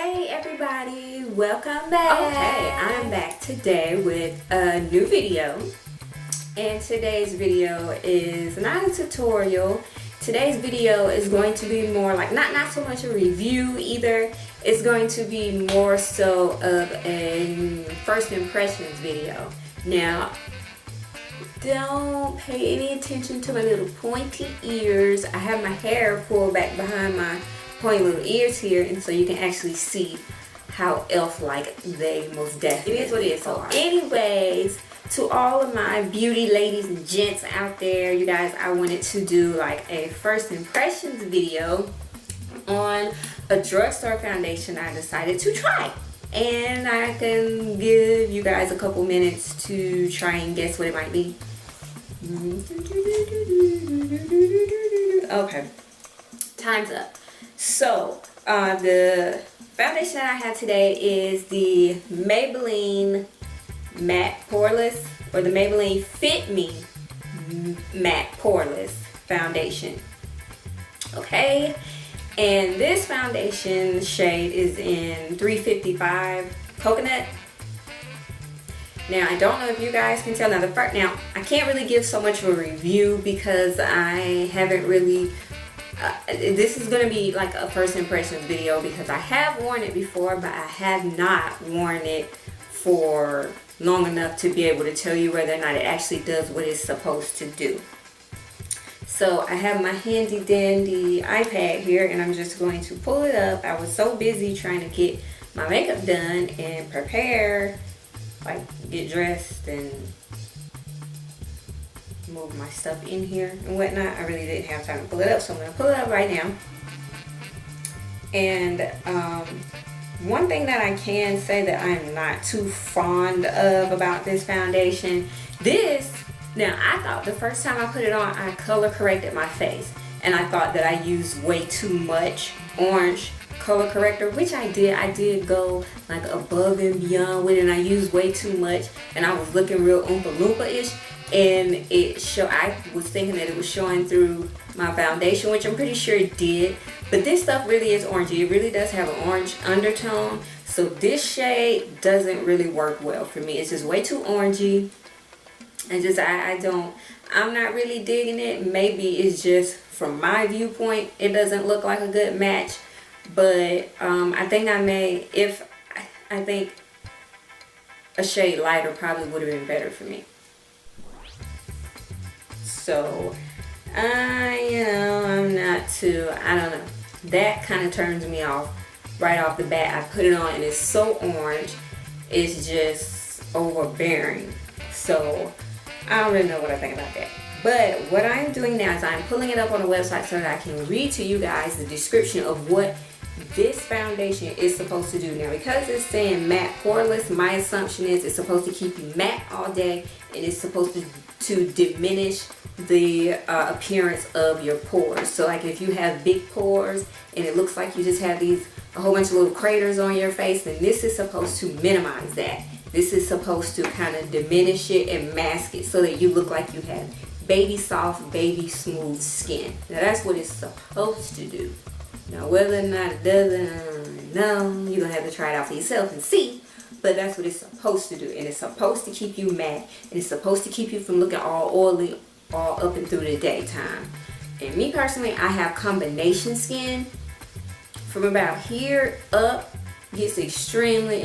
Hey everybody, welcome back. Okay, I'm back today with a new video, and today's video is not a tutorial. Today's video is going to be more like not so much a review either. It's going to be more so of a first impressions video. Now, don't pay any attention to my little pointy ears. I have my hair pulled back behind my pointy little ears here, and so you can actually see how elf-like they most definitely is. What it is. So anyways, to all of my beauty ladies and gents out there, you guys, I wanted to do like a first impressions video on a drugstore foundation I decided to try. And I can give you guys a couple minutes to try and guess what it might be. Okay, time's up. So the foundation that I have today is the Maybelline Matte Poreless, or the Maybelline Fit Me Matte Poreless foundation. Okay, and this foundation shade is in 355 Coconut. Now, I don't know if you guys can tell. Now I can't really give so much of a review because I haven't really this is going to be like a first impressions video because I have worn it before, but I have not worn it for long enough to be able to tell you whether or not it actually does what it's supposed to do. So I have my handy dandy iPad here, and I'm just going to pull it up. I was so busy trying to get my makeup done and prepare, like get dressed and move my stuff in here and whatnot. I really didn't have time to pull it up, so I'm going to pull it up right now. And one thing that I can say that I'm not too fond of about this foundation, now I thought the first time I put it on, I color corrected my face, and I thought that I used way too much orange color corrector, which I did. I did go like above and beyond with it, and I used way too much, and I was looking real Oompa Loompa-ish, and I was thinking that it was showing through my foundation, which I'm pretty sure it did. But this stuff really is orangey. It really does have an orange undertone, so this shade doesn't really work well for me. It's just way too orangey, and just I'm not really digging it. Maybe it's just from my viewpoint, it doesn't look like a good match. But I think I think a shade lighter probably would have been better for me. So I'm not too, I don't know, that kind of turns me off right off the bat. I put it on and it's so orange, it's just overbearing. So I don't really know what I think about that. But what I'm doing now is I'm pulling it up on the website so that I can read to you guys the description of what this foundation is supposed to do. Now, because it's saying matte poreless, my assumption is it's supposed to keep you matte all day, and it's supposed to diminish the appearance of your pores. So like if you have big pores and it looks like you just have a whole bunch of little craters on your face, then this is supposed to minimize that. This is supposed to kind of diminish it and mask it so that you look like you have baby soft, baby smooth skin. Now that's what it's supposed to do. Now whether or not it doesn't, no, you're gonna have to try it out for yourself and see. But that's what it's supposed to do, and it's supposed to keep you matte, and it's supposed to keep you from looking all oily all up and through the daytime. And me personally, I have combination skin. From about here up gets extremely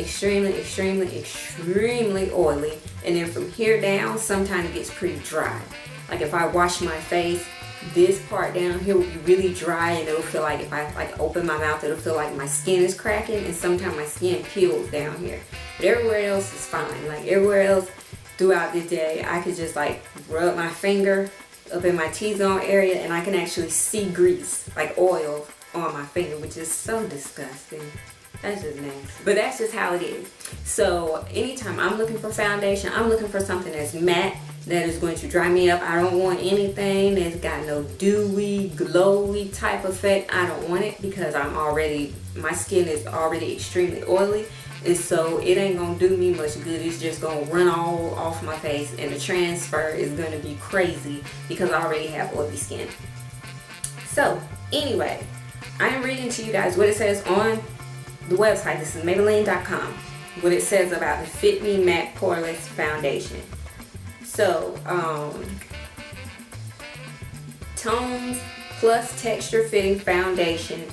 oily, and then from here down sometimes it gets pretty dry. Like if I wash my face, this part down here will be really dry, and it'll feel like if I like open my mouth, it'll feel like my skin is cracking, and sometimes my skin peels down here. But everywhere else is fine. Like everywhere else throughout the day, I could just like rub my finger up in my T-zone area, and I can actually see grease, like oil on my finger, which is so disgusting. That's just nasty. But that's just how it is. So anytime I'm looking for foundation, I'm looking for something that's matte, that is going to dry me up. I don't want anything that's got no dewy, glowy type effect. I don't want it because my skin is already extremely oily, and so it ain't gonna do me much good. It's just gonna run all off my face, and the transfer is gonna be crazy because I already have oily skin. So anyway, I am reading to you guys what it says on the website. This is Maybelline.com. What it says about the Fit Me Matte Poreless Foundation. So, tones plus texture fitting foundation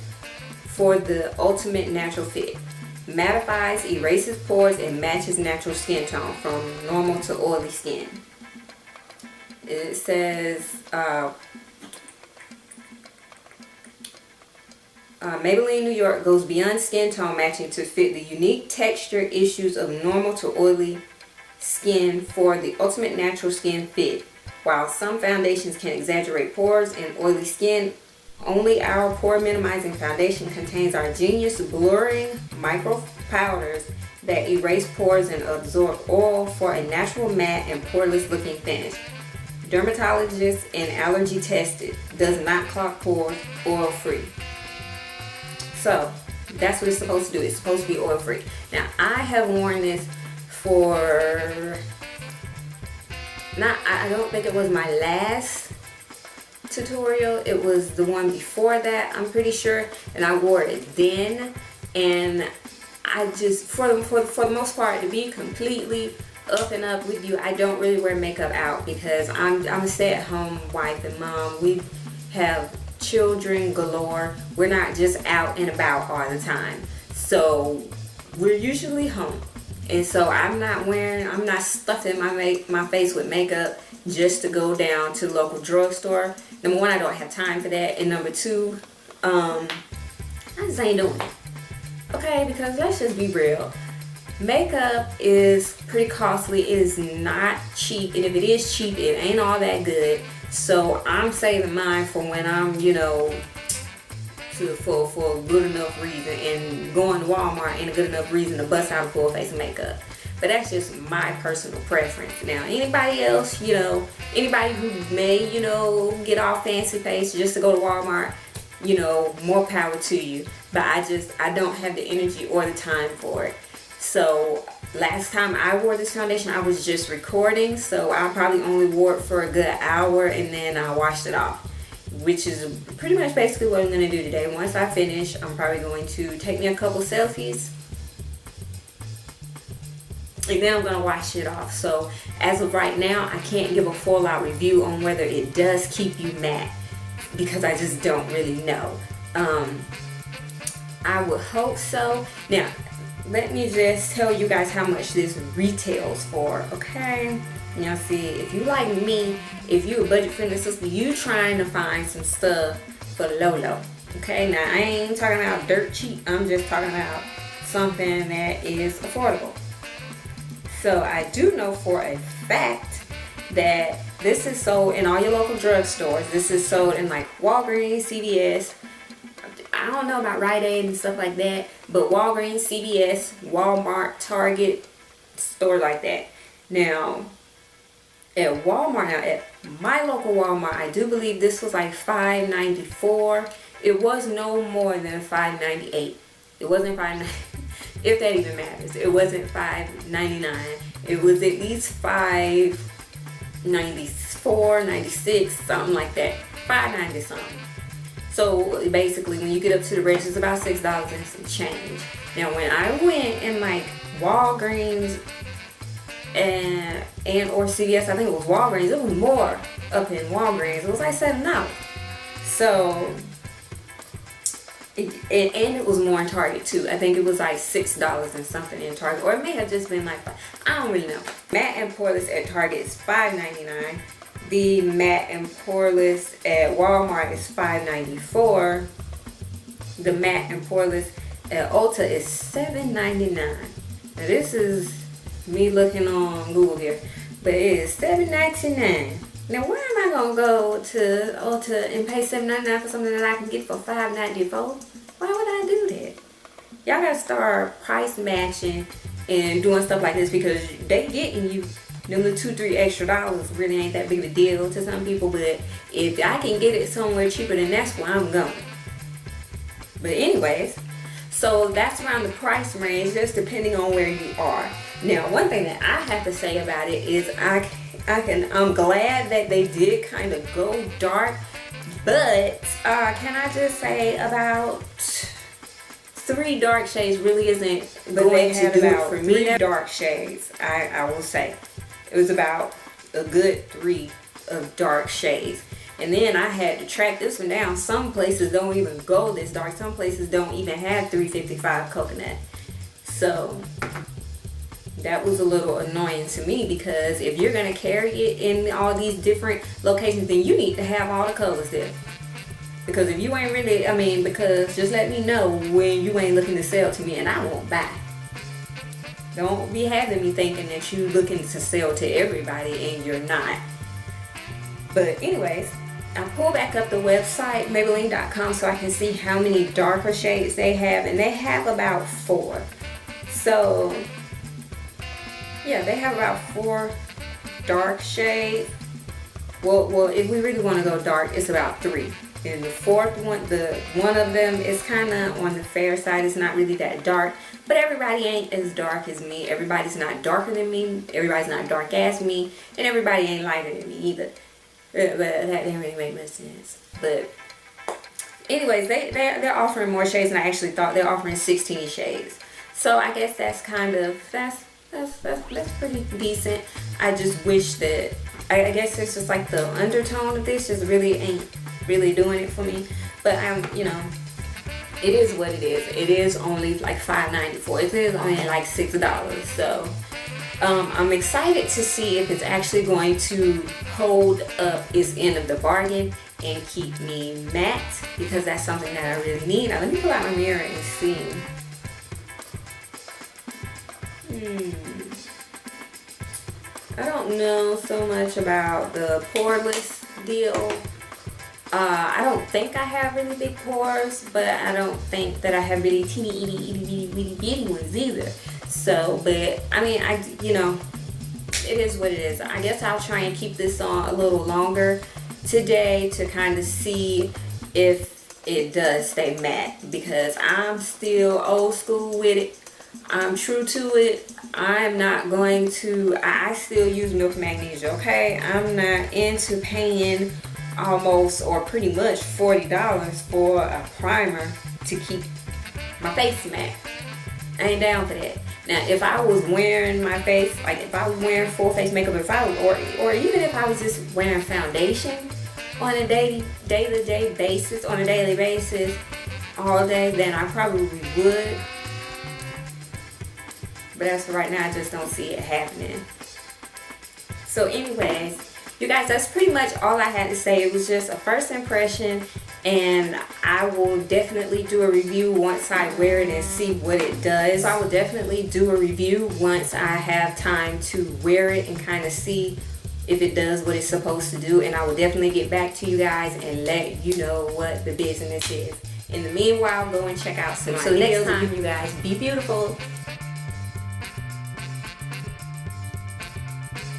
for the ultimate natural fit. Mattifies, erases pores, and matches natural skin tone from normal to oily skin. It says Maybelline New York goes beyond skin tone matching to fit the unique texture issues of normal to oily skin for the ultimate natural skin fit. While some foundations can exaggerate pores and oily skin, only our pore minimizing foundation contains our genius blurring micro powders that erase pores and absorb oil for a natural matte and poreless looking finish. Dermatologist and allergy tested, does not clog pores, oil free. So that's what it's supposed to do. It's supposed to be oil free. Now I have worn this for I don't think it was my last tutorial. It was the one before that, I'm pretty sure, and I wore it then. And I just, for the most part, to be completely up and up with you, I don't really wear makeup out because I'm a stay-at-home wife and mom. We have children galore. We're not just out and about all the time, so we're usually home. And so I'm not stuffing my face with makeup just to go down to the local drugstore. Number one, I don't have time for that. And number two, I just ain't doing it. Okay, because let's just be real. Makeup is pretty costly. It is not cheap. And if it is cheap, it ain't all that good. So I'm saving mine for when I'm, for a good enough reason, and going to Walmart ain't a good enough reason to bust out a full face of makeup. But that's just my personal preference. Now anybody else, anybody who may, get all fancy face just to go to Walmart, more power to you. But I don't have the energy or the time for it. So last time I wore this foundation, I was just recording, so I probably only wore it for a good hour and then I washed it off, which is pretty much basically what I'm going to do today. Once I finish, I'm probably going to take me a couple selfies and then I'm going to wash it off. So as of right now, I can't give a full out review on whether it does keep you matte because I just don't really know. I would hope so. Now, let me just tell you guys how much this retails for, okay? Now see, if you like me, if you're a budget friendly sister, you trying to find some stuff for low. Okay, now I ain't talking about dirt cheap. I'm just talking about something that is affordable. So I do know for a fact that this is sold in all your local drugstores. This is sold in like Walgreens, CVS. I don't know about Rite Aid and stuff like that, but Walgreens, CVS, Walmart, Target, stores like that. Now, at Walmart, at my local Walmart, I do believe this was like $5.94. It was no more than $5.98. It wasn't $5.98, if that even matters. It wasn't $5.99. It was at least $5.94, $96, something like that. $5.90 something. So basically, when you get up to the register, it's about $6 and some change. Now, when I went in like Walgreens and or CVS, I think it was Walgreens, it was more up in Walgreens. It was like $7. So, and it was more in Target too. I think it was like $6 and something in Target, or it may have just been like I don't really know. Matte and Poreless at Target is $5.99. The matte and poreless at Walmart is $5.94. The matte and poreless at Ulta is $7.99. Now this is me looking on Google here, but it is $7.99. Now where am I gonna go to Ulta and pay $7.99 for something that I can get for $5.94? Why would I do that? Y'all gotta start price matching and doing stuff like this because they getting you. Them the $2-3 extra really ain't that big of a deal to some people, but if I can get it somewhere cheaper, then that's where I'm going. But anyways, so that's around the price range, just depending on where you are. Now, one thing that I have to say about it is I'm glad that they did kind of go dark, but can I just say about 3 dark shades really isn't going to do it for me. 3 dark shades, I will say. It was about a good 3 of dark shades. And then I had to track this one down. Some places don't even go this dark. Some places don't even have 355 coconut. So that was a little annoying to me, because if you're going to carry it in all these different locations, then you need to have all the colors there. Because if you ain't really, because just let me know when you ain't looking to sell to me and I won't buy. Don't be having me thinking that you looking to sell to everybody and you're not. But anyways, I pull back up the website, Maybelline.com, so I can see how many darker shades they have. And they have about 4. So, yeah, they have about 4 dark shades. Well, if we really want to go dark, it's about 3. And the 4th one, one of them is kind of on the fair side. It's not really that dark. But everybody ain't as dark as me. Everybody's not darker than me. Everybody's not dark as me. And everybody ain't lighter than me either. But that didn't really make much sense. But anyways, they're offering more shades than I actually thought. They're offering 16 shades. So I guess that's kind of, that's pretty decent. I just wish that, I guess it's just like the undertone of this just really ain't really doing it for me. But it is what it is. It is only like $5.94. It is only like $6. So I'm excited to see if it's actually going to hold up its end of the bargain and keep me matte, because that's something that I really need. Now let me pull out my mirror and see. I don't know so much about the Poreless deal. I don't think I have really big pores, but I don't think that I have really teeny itty bitty ones either. So, but it is what it is. I guess I'll try and keep this on a little longer today to kind of see if it does stay matte, because I'm still old school with it. I'm true to it. I'm not going to, I still use milk magnesia, okay? I'm not into paying almost or pretty much $40 for a primer to keep my face matte. I ain't down for that. Now, if I was wearing my face, like if I was wearing full face makeup, if I was, or even if I was just wearing foundation on a daily basis, all day, then I probably would. But as for right now, I just don't see it happening. So anyways, you guys, that's pretty much all I had to say. It was just a first impression, and I will definitely do a review once I wear it and see what it does. I will definitely do a review once I have time to wear it and kind of see if it does what it's supposed to do. And I will definitely get back to you guys and let you know what the business is. In the meanwhile, go and check out some videos. Until next time, you guys, be beautiful.